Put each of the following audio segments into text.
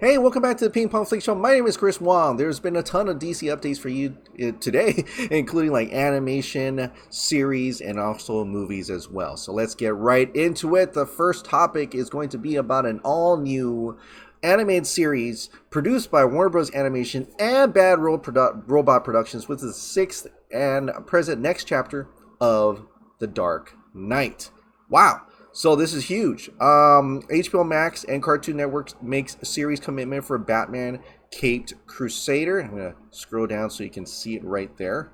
Hey, welcome back to the Ping Pong Flix Show. My name is Chris Wong. There's been a ton of DC updates for you today, including like animation, series, and also movies as well. So let's get right into it. The first topic is going to be about an all-new animated series produced by Warner Bros. Animation and Bad Robot Productions with the sixth and present next chapter of The Dark Knight. Wow. So this is huge. HBO Max and Cartoon Network makes a series commitment for Batman Caped Crusader. I'm going to scroll down so you can see it right there.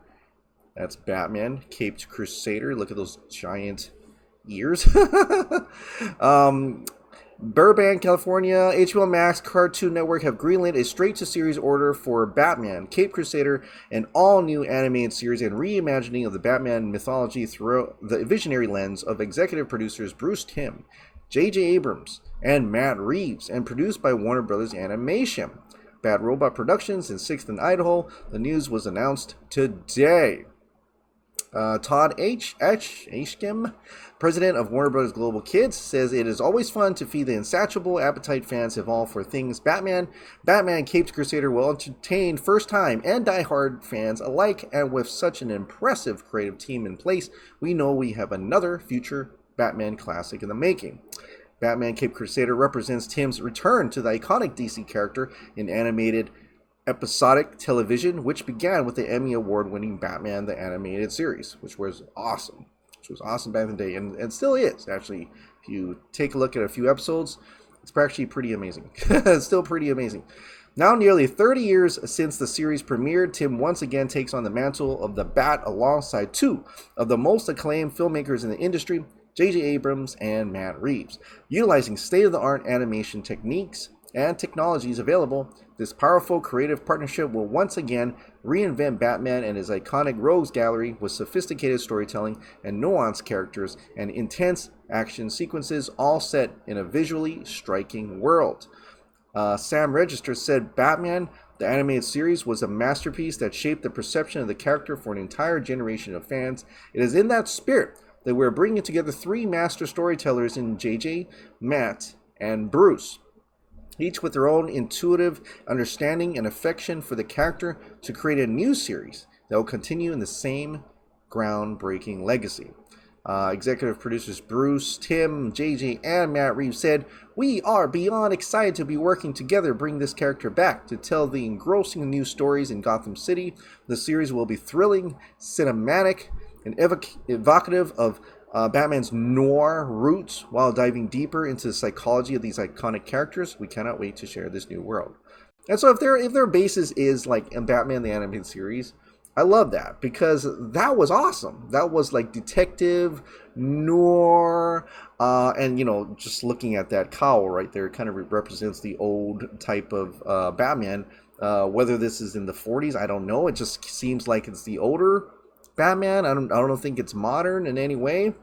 That's Batman Caped Crusader. Look at those giant ears. Burbank, California, HBO Max, Cartoon Network have greenlit a straight-to-series order for Batman, Caped Crusader, an all-new animated series and reimagining of the Batman mythology through the visionary lens of executive producers Bruce Timm, J.J. Abrams, and Matt Reeves, and produced by Warner Bros. Animation. Bad Robot Productions in 6th and Idaho. The news was announced today. Todd Ashkim, president of Warner Bros. Global Kids, says it is always fun to feed the insatiable appetite fans have all for things Batman. Batman Caped Crusader will entertain first-time and die-hard fans alike, and with such an impressive creative team in place, we know we have another future Batman classic in the making. Batman Caped Crusader represents Timm's return to the iconic DC character in animated episodic television, which began with the Emmy Award-winning Batman the Animated Series, which was awesome. Back in the day, and still is, actually. If you take a look at a few episodes, it's actually pretty amazing. It's still pretty amazing. Now, nearly 30 years since the series premiered, Timm once again takes on the mantle of the Bat alongside two of the most acclaimed filmmakers in the industry, J.J. Abrams and Matt Reeves. Utilizing state-of-the-art animation techniques and technologies available, this powerful creative partnership will once again reinvent Batman and his iconic rogues gallery with sophisticated storytelling and nuanced characters and intense action sequences, all set in a visually striking world. Sam Register said Batman, the animated series, was a masterpiece that shaped the perception of the character for an entire generation of fans. It is in that spirit that we're bringing together three master storytellers in JJ, Matt, and Bruce, each with their own intuitive understanding and affection for the character, to create a new series that will continue in the same groundbreaking legacy. Executive producers Bruce, Timm, JJ, and Matt Reeves said, "We are beyond excited to be working together to bring this character back, to tell the engrossing new stories in Gotham City. The series will be thrilling, cinematic, and evocative of Batman's noir roots while diving deeper into the psychology of these iconic characters. We cannot wait to share this new world." And so if their basis is like in Batman the Animated Series, I love that, because that was awesome. That was like detective, noir, and just looking at that cowl right there, it kind of represents the old type of Batman. Whether this is in the 40s, I don't know. It just seems like it's the older Batman. I don't think it's modern in any way.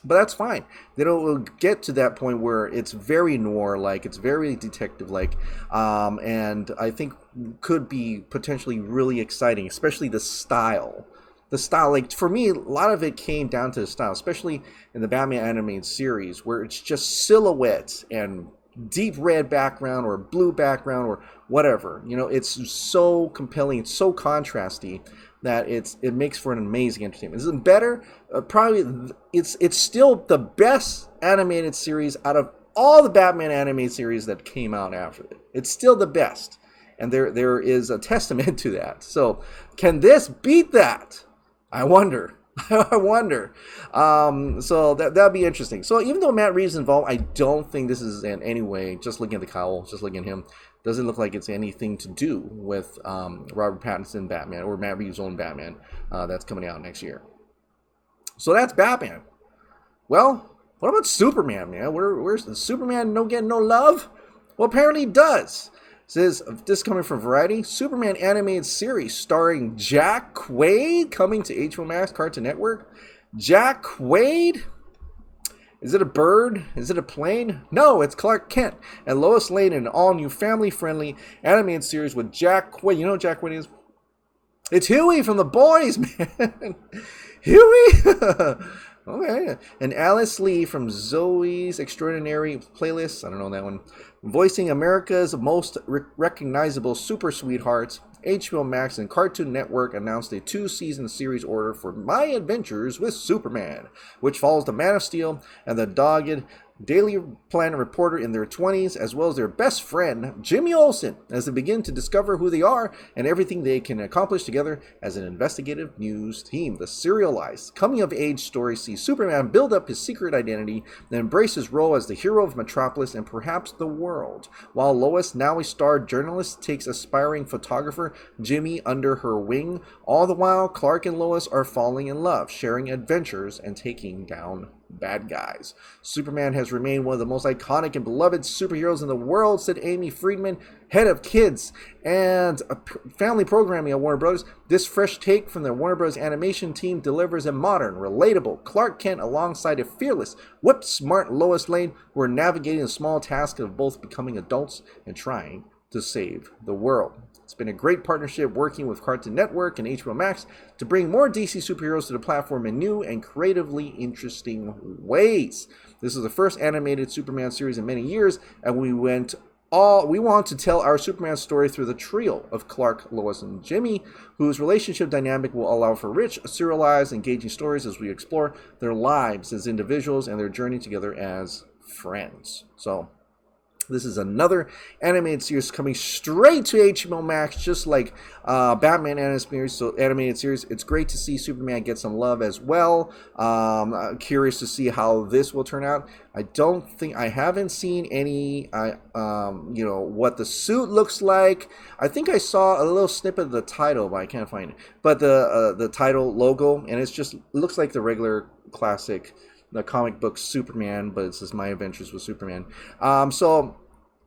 But that's fine. Then it will get to that point where it's very noir-like, it's very detective-like, and I think could be potentially really exciting, especially the style. The style, like, for me, a lot of it came down to the style, especially in the Batman animated series, where it's just silhouettes and deep red background or blue background or whatever. It's so compelling, it's so contrasty, that it makes for an amazing entertainment. Is it better? Probably. It's still the best animated series out of all the Batman animated series that came out after it. It's still the best, and there is a testament to that. So, can this beat that? I wonder. I wonder. So that'd be interesting. So even though Matt Reeves is involved, I don't think this is in any way, just looking at the cowl, just looking at him, doesn't look like it's anything to do with Robert Pattinson Batman or Matt Reeves' own Batman that's coming out next year. So that's Batman. Well, what about Superman, man? Where's Superman getting no love? Well, apparently he does. Says, this coming from Variety, Superman animated series starring Jack Quaid coming to HBO Max Cartoon Network. Jack Quaid? Is it a bird? Is it a plane? No, it's Clark Kent and Lois Lane in an all-new family-friendly animated series with Jack Quaid. You know who Jack Quaid is? It's Huey from The Boys, man. Huey! Okay. And Alice Lee from Zoe's Extraordinary Playlist, I don't know that one, voicing America's most recognizable super sweethearts. HBO Max and Cartoon Network announced a 2-season series order for My Adventures with Superman, which follows the Man of Steel and the dogged Daily Planet reporter in their 20s, as well as their best friend, Jimmy Olsen, as they begin to discover who they are and everything they can accomplish together as an investigative news team. The serialized coming-of-age story sees Superman build up his secret identity and embrace his role as the hero of Metropolis and perhaps the world, while Lois, now a star journalist, takes aspiring photographer Jimmy under her wing. All the while, Clark and Lois are falling in love, sharing adventures, and taking down bad guys. Superman has remained one of the most iconic and beloved superheroes in the world, said Amy Friedman, head of kids and family programming at Warner Bros. This fresh take from the Warner Bros. Animation team delivers a modern, relatable Clark Kent alongside a fearless, whip-smart Lois Lane who are navigating the small task of both becoming adults and trying to save the world. It's been a great partnership working with Cartoon Network and HBO Max to bring more DC superheroes to the platform in new and creatively interesting ways. This is the first animated Superman series in many years, and we want to tell our Superman story through the trio of Clark, Lois, and Jimmy, whose relationship dynamic will allow for rich, serialized, engaging stories as we explore their lives as individuals and their journey together as friends. So this is another animated series coming straight to HBO Max, just like Batman animated series. It's great to see Superman get some love as well. Curious to see how this will turn out. I haven't seen any, what the suit looks like. I think I saw a little snippet of the title, but I can't find it. But the title logo, and it looks like the regular classic, the comic book Superman, but it says My Adventures with Superman. So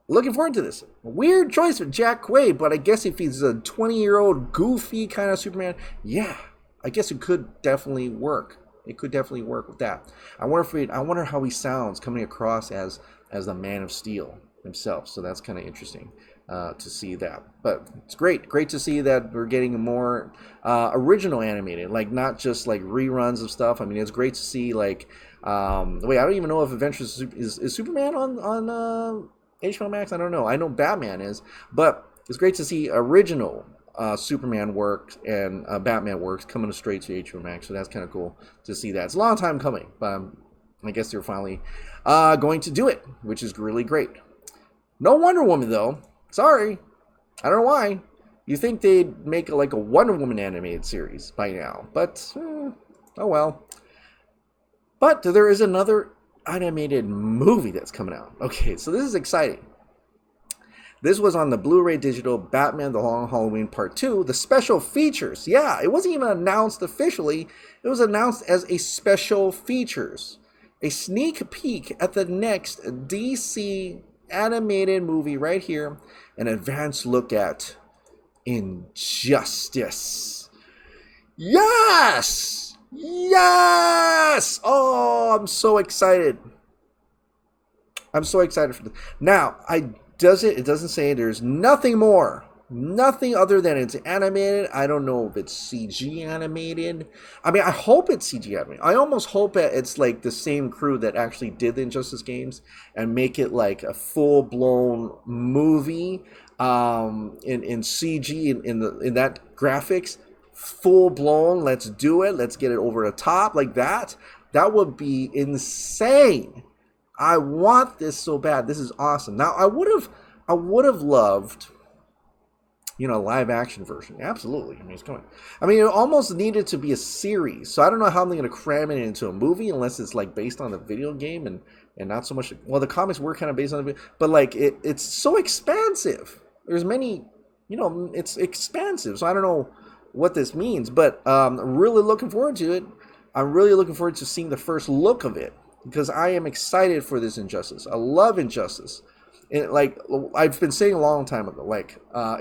looking forward to this. Weird choice with Jack Quaid, but I guess if he's a 20-year-old goofy kind of Superman, yeah, I guess it could definitely work. It could definitely work with that. I wonder how he sounds coming across as the Man of Steel himself. So that's kind of interesting to see that. But it's great to see that we're getting more original animated, like not just like reruns of stuff. I mean, it's great to see like I don't even know if Adventures is Superman on HBO Max. I don't know. I know Batman is, but it's great to see original Superman works and Batman works coming straight to HBO Max. So that's kind of cool to see that. It's a long time coming, but I guess they're finally going to do it, which is really great. No Wonder Woman though. Sorry, I don't know why. You think they'd make like a Wonder Woman animated series by now, but oh well. But there is another animated movie that's coming out. Okay, so this is exciting. This was on the Blu-ray digital Batman The Long Halloween Part 2, the special features. Yeah, it wasn't even announced officially. It was announced as a special features. A sneak peek at the next DC animated movie right here. An advanced look at Injustice. Yes! Yes! Oh, I'm so excited. I'm so excited for this. Now, it doesn't say there's nothing more. Nothing other than it's animated. I don't know if it's CG animated. I mean, I hope it's CG animated. I almost hope that it's like the same crew that actually did the Injustice games and make it like a full-blown movie in CG in that graphics. Full-blown. Let's do it. Let's get it over the top like that. That would be insane. I want this so bad. This is awesome. Now, I would have loved, live action version. Absolutely. I mean, it's coming. I mean, it almost needed to be a series. So I don't know how they're going to cram it into a movie unless it's like based on the video game and not so much. Well, the comics were kind of based on the video, but like it's so expansive. There's many, it's expansive. So I don't know what this means, but I'm really looking forward to it. I'm really looking forward to seeing the first look of it because I am excited for this Injustice. I love Injustice. And like I've been saying a long time ago,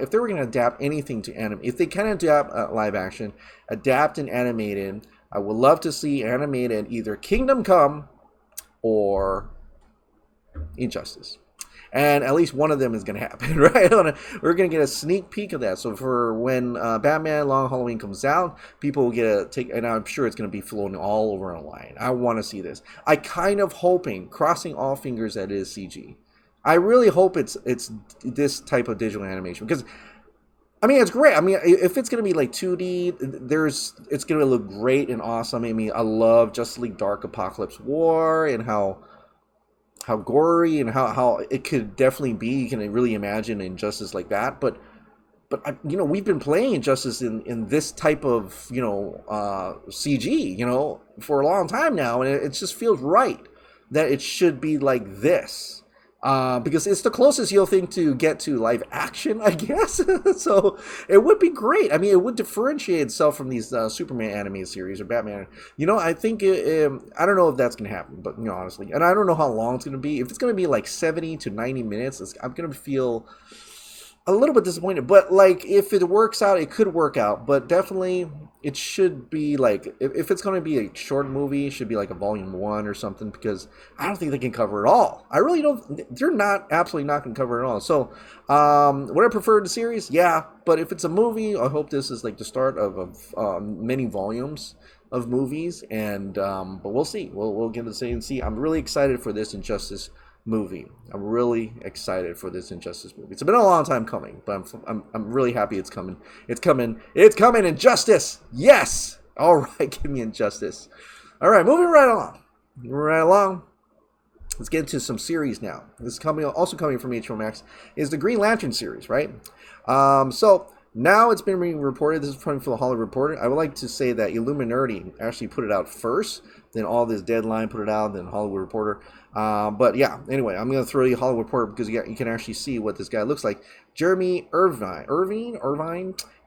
if they were going to adapt anything to anime, if they can adapt live action, adapt and animated, I would love to see animated either Kingdom Come or Injustice. And at least one of them is going to happen, right? We're going to get a sneak peek of that. So for when Batman Long Halloween comes out, people will get a take, and I'm sure it's going to be floating all over online. I want to see this. I kind of hoping, crossing all fingers, that it is CG. I really hope it's this type of digital animation, because I mean, it's great. I mean, if it's going to be like 2D, it's going to look great and awesome. I mean, I love Justice League Dark Apocalypse War and how gory and how it could definitely be. You can really imagine Injustice like that. But you know, we've been playing Injustice in this type of, you know, CG, you know, for a long time now. And it just feels right that it should be like this. Because it's the closest you'll think to get to live action, I guess. So it would be great. I mean, it would differentiate itself from these Superman animated series or Batman. You know, I think I don't know if that's going to happen, but, you know, honestly, and I don't know how long it's going to be. If it's going to be like 70 to 90 minutes, I'm going to feel a little bit disappointed. But like, if it works out, it could work out. But definitely, it should be like, if it's going to be a short movie, it should be like a volume 1 or something, because I don't think they can cover it all. I really don't. They're absolutely not going to cover it all. So would I prefer the series? Yeah. But if it's a movie, I hope this is like the start of many volumes of movies. And but we'll see. We'll get to say and see. I'm really excited for this Injustice movie. I'm really excited for this Injustice movie. It's been a long time coming, but I'm really happy it's coming. It's coming. Injustice. Yes. All right, give me Injustice. All right, moving right along. Let's get into some series now. This is also coming from HBO Max is the Green Lantern series, right? So now it's been being reported. This is coming from the Hollywood Reporter. I would like to say that Illuminati actually put it out first, then all this Deadline put it out, then Hollywood Reporter. But yeah, anyway, I'm going to throw you Hollywood Reporter because you can actually see what this guy looks like. Jeremy Irvine.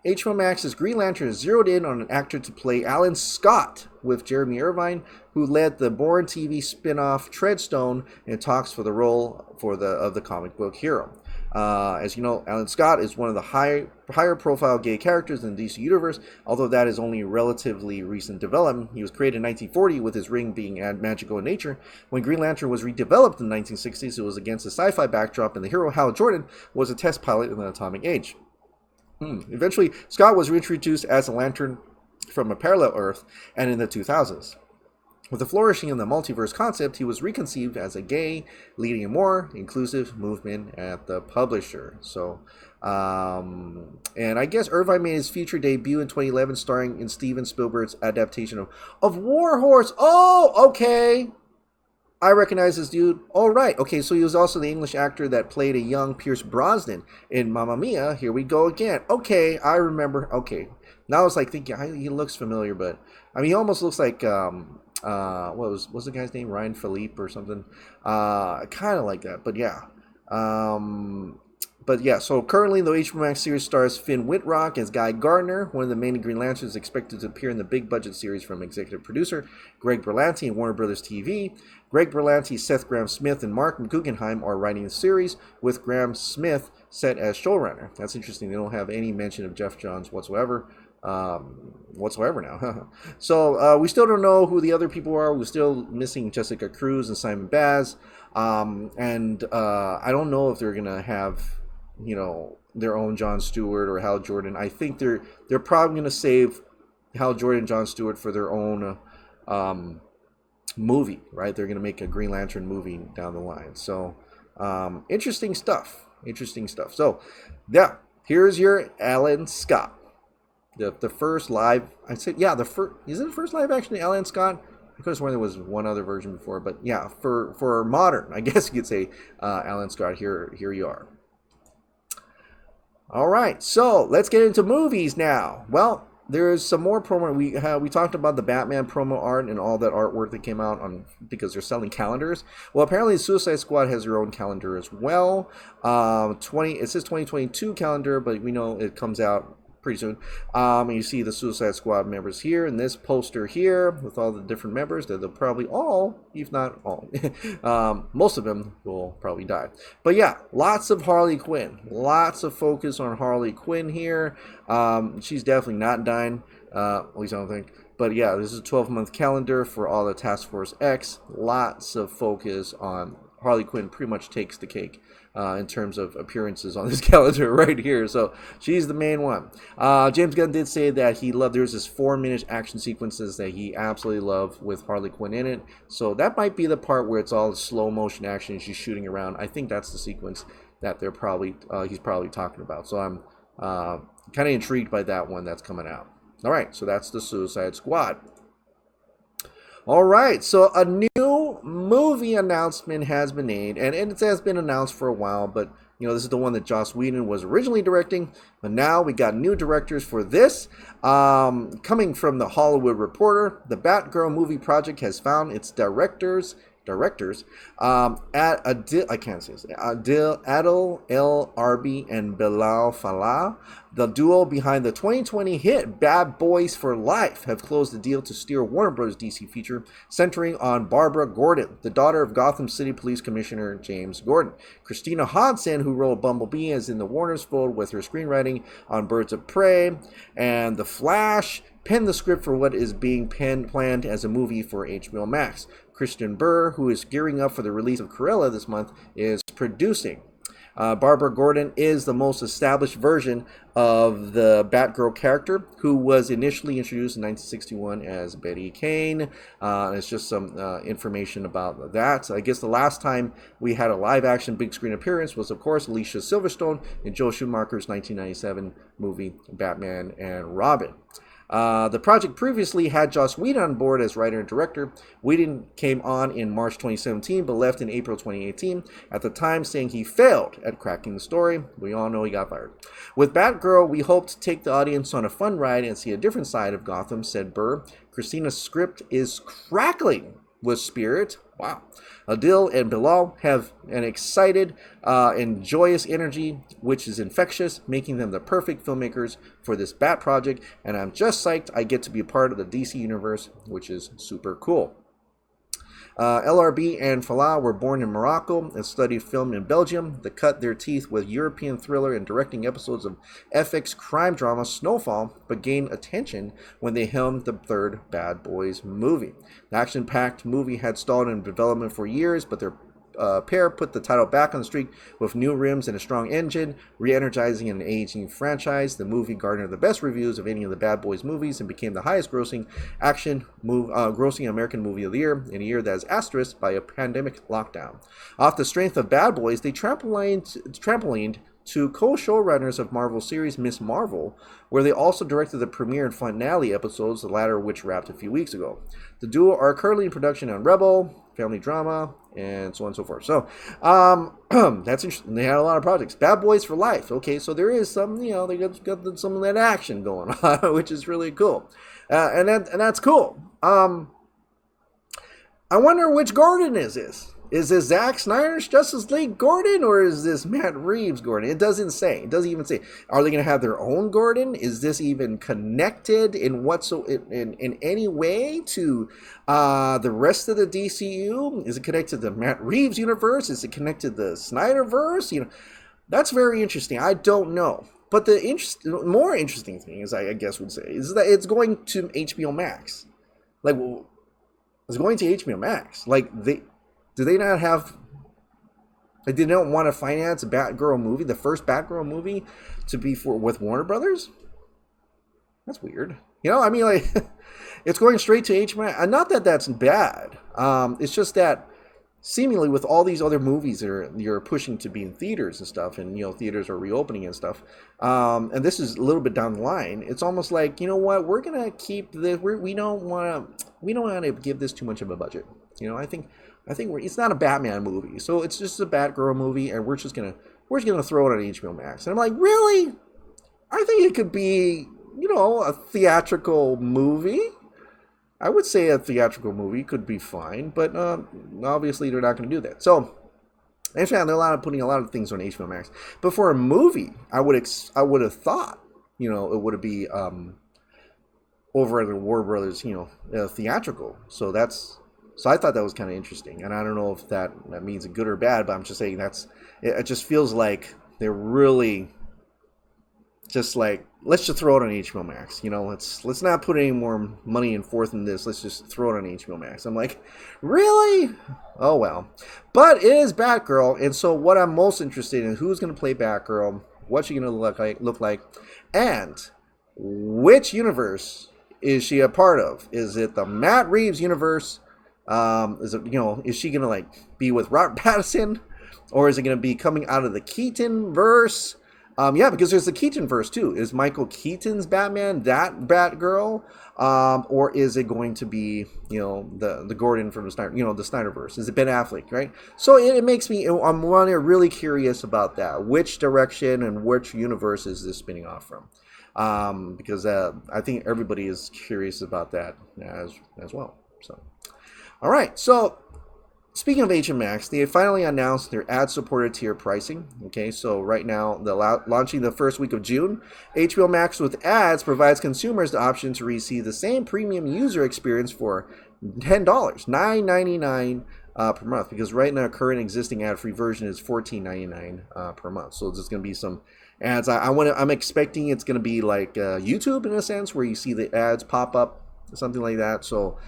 HBO Max's Green Lantern is zeroed in on an actor to play Alan Scott, with Jeremy Irvine, who led the Bourne TV spin-off Treadstone, and talks for the role of the comic book hero. As you know, Alan Scott is one of the higher profile gay characters in the DC universe, although that is only a relatively recent development. He was created in 1940 with his ring being magical in nature. When Green Lantern was redeveloped in the 1960s, it was against a sci-fi backdrop, and the hero Hal Jordan was a test pilot in the atomic age. Eventually, Scott was reintroduced as a Lantern from a parallel Earth and in the 2000s. With the flourishing of the multiverse concept, he was reconceived as a gay, leading a more inclusive movement at the publisher. So, and I guess Irvine made his feature debut in 2011, starring in Steven Spielberg's adaptation of War Horse. Oh, okay. I recognize this dude. All right. Okay, so he was also the English actor that played a young Pierce Brosnan in Mamma Mia. Here we go again. Okay, I remember. Okay. Now I was like thinking, he looks familiar, but I mean, he almost looks like, what was the guy's name? Ryan Philippe or something? Kind of like that, but yeah. But yeah, so currently the HBO Max series stars Finn Wittrock as Guy Gardner, one of the main Green Lanterns, expected to appear in the big budget series from executive producer Greg Berlanti and Warner Brothers TV. Greg Berlanti, Seth Grahame-Smith, and Mark Guggenheim are writing the series, with Grahame-Smith set as showrunner. That's interesting. They don't have any mention of Jeff Johns whatsoever now. So we still don't know who the other people are. We're still missing Jessica Cruz and Simon Baz. And I don't know if they're gonna have, you know, their own Jon Stewart or Hal Jordan. I think they're probably gonna save Hal Jordan and Jon Stewart for their own movie, right? They're gonna make a Green Lantern movie down the line. So interesting stuff. So yeah, here's your Alan Scott. The first live, I said, yeah, is it the first live action Alan Scott? I could have sworn there was one other version before, but yeah, for modern, I guess you could say, Alan Scott, here you are. All right, so let's get into movies now. Well, there's some more promo. We talked about the Batman promo art and all that artwork that came out because they're selling calendars. Well, apparently Suicide Squad has their own calendar as well. It says 2022 calendar, but we know it comes out pretty soon. And you see the Suicide Squad members here in this poster here with all the different members that they'll probably all, if not all, most of them will probably die. But yeah, lots of Harley Quinn. Lots of focus on Harley Quinn here. She's definitely not dying, at least I don't think. But yeah, this is a 12-month calendar for all the Task Force X. Lots of focus on Harley Quinn, pretty much takes the cake in terms of appearances on this calendar right here. So she's the main one. James Gunn did say that he loved, there's this 4-minute action sequences that he absolutely loved with Harley Quinn in it. So that might be the part where it's all slow motion action. She's shooting around. I think that's the sequence that they're probably he's probably talking about. So I'm kind of intrigued by that one that's coming out. All right, so that's the Suicide Squad. All right, so a new movie announcement has been made, and it has been announced for a while, but this is the one that Joss Whedon was originally directing, but now we got new directors for this. Coming from the Hollywood Reporter, the Batgirl movie project has found its directors at I can't say this. Adil El Arbi and Bilal Fallah, the duo behind the 2020 hit Bad Boys for Life, have closed the deal to steer Warner Bros. DC feature centering on Barbara Gordon, the daughter of Gotham City Police Commissioner James Gordon. Christina Hodson, who wrote Bumblebee, is in the Warner's fold with her screenwriting on Birds of Prey and The Flash, penned the script for what is being planned as a movie for HBO Max. Christian Burr, who is gearing up for the release of Cruella this month, is producing. Barbara Gordon is the most established version of the Batgirl character, who was initially introduced in 1961 as Betty Kane. It's just some information about that. So I guess the last time we had a live-action big-screen appearance was, of course, Alicia Silverstone in Joel Schumacher's 1997 movie Batman and Robin. The project previously had Joss Whedon on board as writer and director. Whedon came on in March 2017, but left in April 2018, at the time saying he failed at cracking the story. We all know he got fired. With Batgirl, we hope to take the audience on a fun ride and see a different side of Gotham, said Burr. Christina's script is crackling with spirit. Wow. Adil and Bilal have an excited and joyous energy, which is infectious, making them the perfect filmmakers for this Bat project. And I'm just psyched I get to be a part of the DC universe, which is super cool. LRB and Falah were born in Morocco and studied film in Belgium. They cut their teeth with European thriller and directing episodes of FX crime drama Snowfall, but gained attention when they helmed the third Bad Boys movie. The action-packed movie had stalled in development for years, but their pair put the title back on the street with new rims and a strong engine, re-energizing an aging franchise. The movie garnered the best reviews of any of the Bad Boys movies and became the highest-grossing grossing American movie of the year, in a year that is asterisked by a pandemic lockdown. Off the strength of Bad Boys, they trampolined to co-showrunners of Marvel series Miss Marvel, where they also directed the premiere and finale episodes, the latter of which wrapped a few weeks ago. The duo are currently in production on Rebel, family drama, and so on and so forth. So, that's interesting. They had a lot of projects. Bad Boys for Life. Okay, so there is some, they got some of that action going on, which is really cool. And that's cool. I wonder which Gordon is this. Is this Zack Snyder's Justice League Gordon, or is this Matt Reeves Gordon? It doesn't say. It doesn't even say. Are they going to have their own Gordon? Is this even connected in any way to the rest of the DCU? Is it connected to the Matt Reeves universe? Is it connected to the Snyderverse? That's very interesting. I don't know. But the more interesting thing, as I guess would say, is that it's going to HBO Max. It's going to HBO Max. Do they not have... They didn't want to finance a Batgirl movie, the first Batgirl movie, to be with Warner Brothers? That's weird. It's going straight to HBO. Not that that's bad. It's just that seemingly with all these other movies that you're pushing to be in theaters and stuff, and theaters are reopening and stuff, and this is a little bit down the line, it's almost like, we're gonna keep this. We don't want to give this too much of a budget. I think it's not a Batman movie, so it's just a Batgirl movie, and we're just gonna throw it on HBO Max. And I'm like, really? I think it could be, a theatrical movie. I would say a theatrical movie could be fine, but obviously they're not going to do that. So, actually, they're putting a lot of things on HBO Max. But for a movie, I would have thought, it would be over at the Warner Brothers, theatrical. So I thought that was kind of interesting, and I don't know if that means good or bad, but I'm just saying it just feels like they're really just like, let's just throw it on HBO Max. Let's not put any more money and forth in this. Let's just throw it on HBO Max. I'm like, really? Oh well. But it is Batgirl, and so what I'm most interested in, who's going to play Batgirl, what's she going to look like, and which universe is she a part of? Is it the Matt Reeves universe? Is she going to like be with Robert Pattinson, or is it going to be coming out of the Keaton verse? Because there's the Keaton verse too. Is Michael Keaton's Batman that Batgirl, or is it going to be the Gordon from the Snyder, the Snyderverse? Is it Ben Affleck, right? So it makes me, I'm really curious about that. Which direction and which universe is this spinning off from? Because I think everybody is curious about that as well. So, all right, so. Speaking of HBO Max, they finally announced their ad-supported tier pricing. Okay, so right now, they're launching the first week of June. HBO Max with ads provides consumers the option to receive the same premium user experience for $10, $9.99 per month. Because right now, current existing ad-free version is $14.99 per month. So there's going to be some ads. I'm expecting it's going to be like YouTube in a sense, where you see the ads pop up, something like that. So.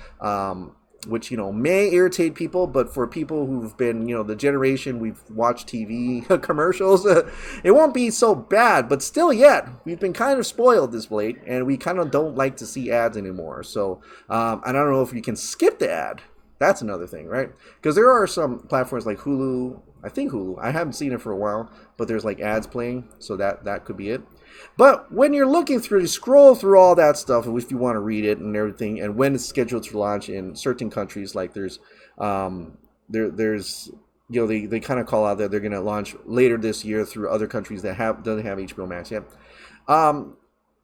Which may irritate people, but for people who've been the generation we've watched TV commercials, it won't be so bad. But still, yet we've been kind of spoiled this late, and we kind of don't like to see ads anymore. So I don't know if you can skip the ad. That's another thing, right? Because there are some platforms like Hulu. I think Hulu. I haven't seen it for a while, but there's like ads playing, so that could be it. But when you're looking through, you scroll through all that stuff, if you want to read it and everything, and when it's scheduled to launch in certain countries, like there's they kind of call out that they're going to launch later this year through other countries that doesn't have HBO Max yet.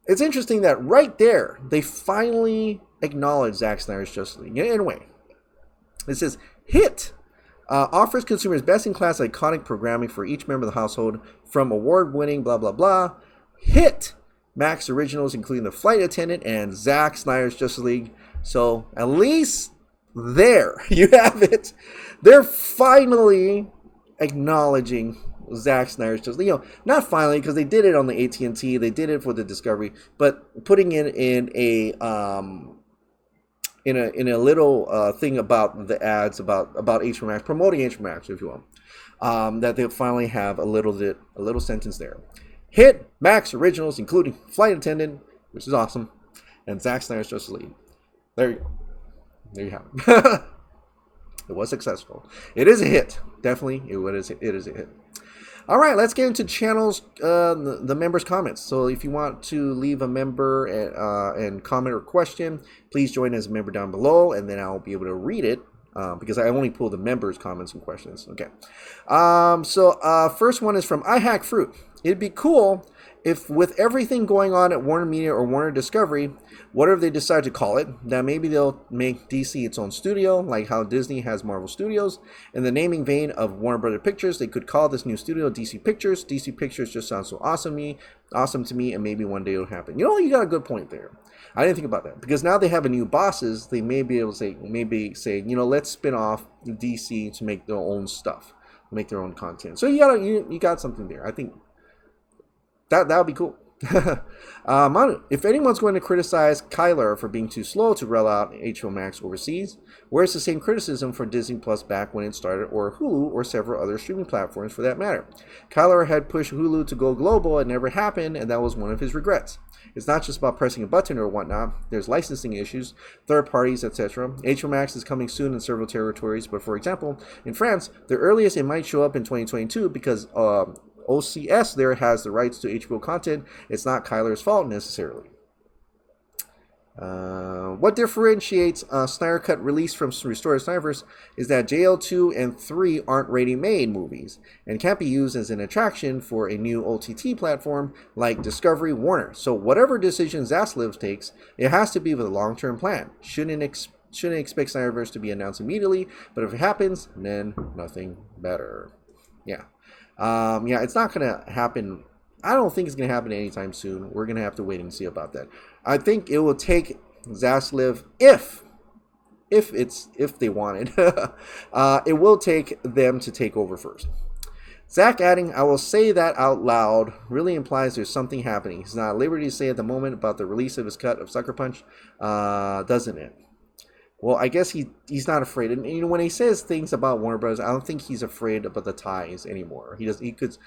It's interesting that right there they finally acknowledge Zack Snyder's Justice League. In a way, it says hit. Offers consumers best-in-class iconic programming for each member of the household, from award-winning blah blah blah hit Max originals, including The Flight Attendant and Zack Snyder's Justice League. So at least there you have it. They're finally acknowledging Zack Snyder's Justice League. Not finally, because they did it on the AT&T, they did it for the Discovery, but putting it in a little thing about the ads about HBO Max, promoting HBO Max, if you will, that they finally have a little sentence there. Hit Max originals, including Flight Attendant, which is awesome, and Zack Snyder's Justice League. There you go. There you have it. It was successful. It is a hit. Definitely, it is a hit. All right, let's get into channels, the members' comments. So if you want to leave a member and comment or question, please join as a member down below, and then I'll be able to read it. Because I only pull the members' comments and questions. Okay. First one is from I Hack Fruit. It'd be cool if, with everything going on at Warner Media or Warner Discovery, whatever they decide to call it, that maybe they'll make DC its own studio, like how Disney has Marvel Studios. In the naming vein of Warner Brothers Pictures, they could call this new studio DC Pictures. DC Pictures just sounds so awesome to me, and maybe one day it'll happen. You got a good point there. I didn't think about that, because now they have a new bosses. They may be able to say, let's spin off DC to make their own stuff, make their own content. So you got something there. I think that would be cool. Manu, if anyone's going to criticize Kyler for being too slow to roll out HBO Max overseas, where's the same criticism for Disney Plus back when it started, or Hulu, or several other streaming platforms for that matter? Kyler had pushed Hulu to go global. It never happened, and that was one of his regrets. It's not just about pressing a button or whatnot. There's licensing issues, third parties, etc. HBO Max is coming soon in several territories, but for example, in France, the earliest it might show up in 2022 because OCS there has the rights to HBO content. It's not Kyler's fault necessarily. What differentiates Snyder Cut release from Restored Snyderverse is that JL2 and 3 aren't ready-made movies and can't be used as an attraction for a new OTT platform like Discovery Warner. So whatever decision Zaslav takes, it has to be with a long-term plan. Shouldn't expect Snyderverse to be announced immediately, but if it happens, then nothing better. Yeah. It's not going to happen. I don't think it's going to happen anytime soon. We're going to have to wait and see about that. I think it will take Zaslav, if they want it, it will take them to take over first. Zack adding, I will say that out loud, really implies there's something happening. He's not at liberty to say at the moment about the release of his cut of Sucker Punch, doesn't it? Well, I guess he's not afraid. And you know, when he says things about Warner Bros., I don't think he's afraid about the ties anymore. He could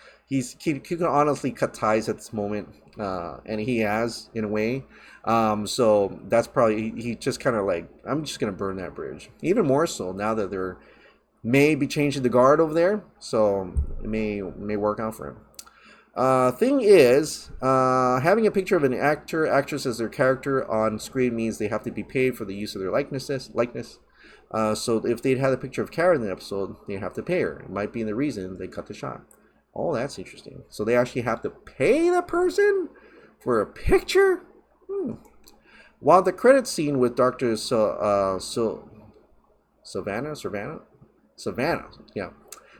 honestly cut ties at this moment, and he has in a way. So that's probably he just kind of like, I'm just gonna burn that bridge. Even more so now that they're maybe changing the guard over there, so it may work out for him. Thing is, having a picture of an actor, actress as their character on screen means they have to be paid for the use of their likeness. So if they'd had a picture of Karen in the episode, they'd have to pay her. It might be the reason they cut the shot. Oh, that's interesting. So they actually have to pay the person for a picture? While the credit scene with Dr. Savannah, yeah,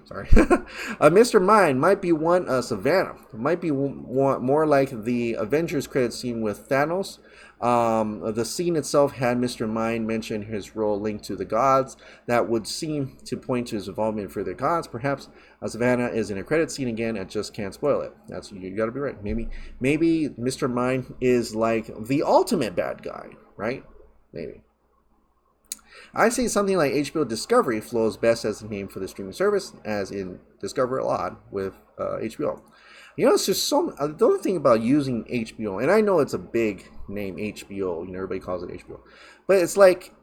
sorry. Mr. Mind might be one, Savannah, might be one, more like the Avengers credit scene with Thanos. The scene itself had Mr. Mind mention his role linked to the gods. That would seem to point to his involvement for the gods. Perhaps Savannah is in a credit scene again. I just can't spoil it. That's, you got to be right. Maybe Mr. Mind is like the ultimate bad guy, right? Maybe. I say something like HBO Discovery flows best as a name for the streaming service, as in Discover a lot with HBO. You know, it's just so. The only thing about using HBO, and I know it's a big name, HBO. You know, everybody calls it HBO, but it's like,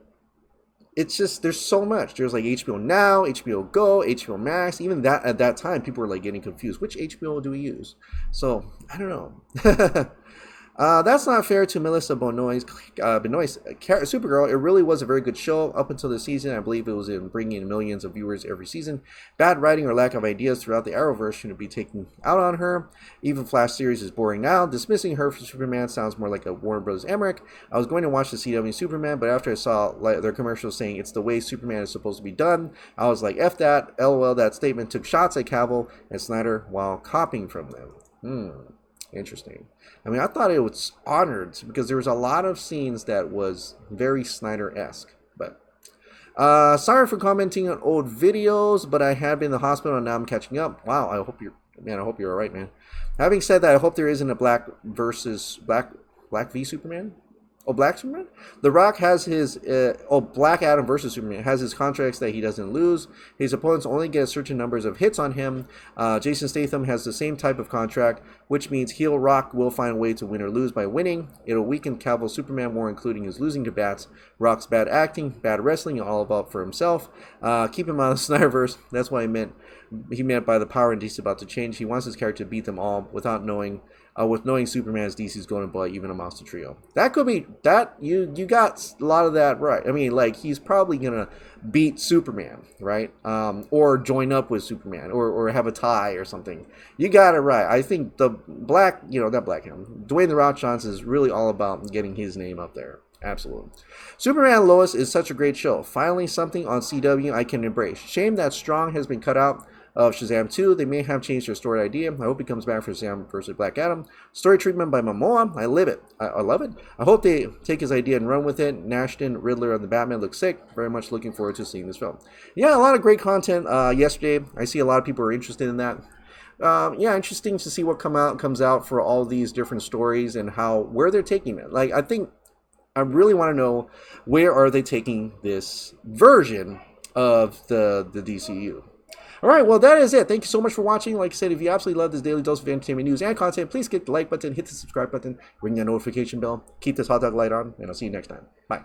it's just, there's so much. There's like HBO Now, HBO Go, HBO Max. Even that at that time, people were like getting confused. Which HBO do we use? So I don't know. That's not fair to Melissa Benoist's Supergirl. It really was a very good show up until the season. I believe it was in bringing in millions of viewers every season. Bad writing or lack of ideas throughout the Arrowverse shouldn't be taken out on her. Even Flash series is boring now. Dismissing her for Superman sounds more like a Warner Bros. Emmerich. I was going to watch the CW Superman, but after I saw their commercials saying it's the way Superman is supposed to be done, I was like, F that. LOL, that statement took shots at Cavill and Snyder while copying from them. Interesting. I mean, I thought it was honored because there was a lot of scenes that was very Snyder-esque. But sorry for commenting on old videos, but I have been in the hospital and now I'm catching up. Wow, I hope you're all right, man. Having said that, I hope there isn't a Black v Superman. Oh, Black Superman? The Rock has his, Black Adam versus Superman has his contracts that he doesn't lose. His opponents only get certain numbers of hits on him. Jason Statham has the same type of contract, which means heel Rock will find a way to win or lose by winning. It'll weaken Cavill's Superman more, including his losing to Bats. Rock's bad acting, bad wrestling, all about for himself. Keep him out of the Snyderverse. That's what he meant by the power and DC about to change. He wants his character to beat them all without knowing. With knowing Superman as DC's going to buy even a monster trio. That could be, that, you got a lot of that right. I mean, like, he's probably going to beat Superman, right? Or join up with Superman, or have a tie or something. You got it right. I think the Dwayne The Rock Johnson is really all about getting his name up there. Absolutely. Superman Lois is such a great show. Finally, something on CW I can embrace. Shame that Strong has been cut out of Shazam 2. They may have changed their story idea. I hope he comes back for Shazam versus Black Adam. Story treatment by Momoa. I love it. I love it. I hope they take his idea and run with it. Nashton, Riddler, and the Batman look sick. Very much looking forward to seeing this film. Yeah, a lot of great content yesterday. I see a lot of people are interested in that. Yeah, interesting to see what comes out for all these different stories and where they're taking it. Like, I really want to know, where are they taking this version of the DCU? All right, well, that is it. Thank you so much for watching. Like I said, if you absolutely love this daily dose of entertainment news and content, please click the like button, hit the subscribe button, ring that notification bell, keep this hot dog light on, and I'll see you next time. Bye.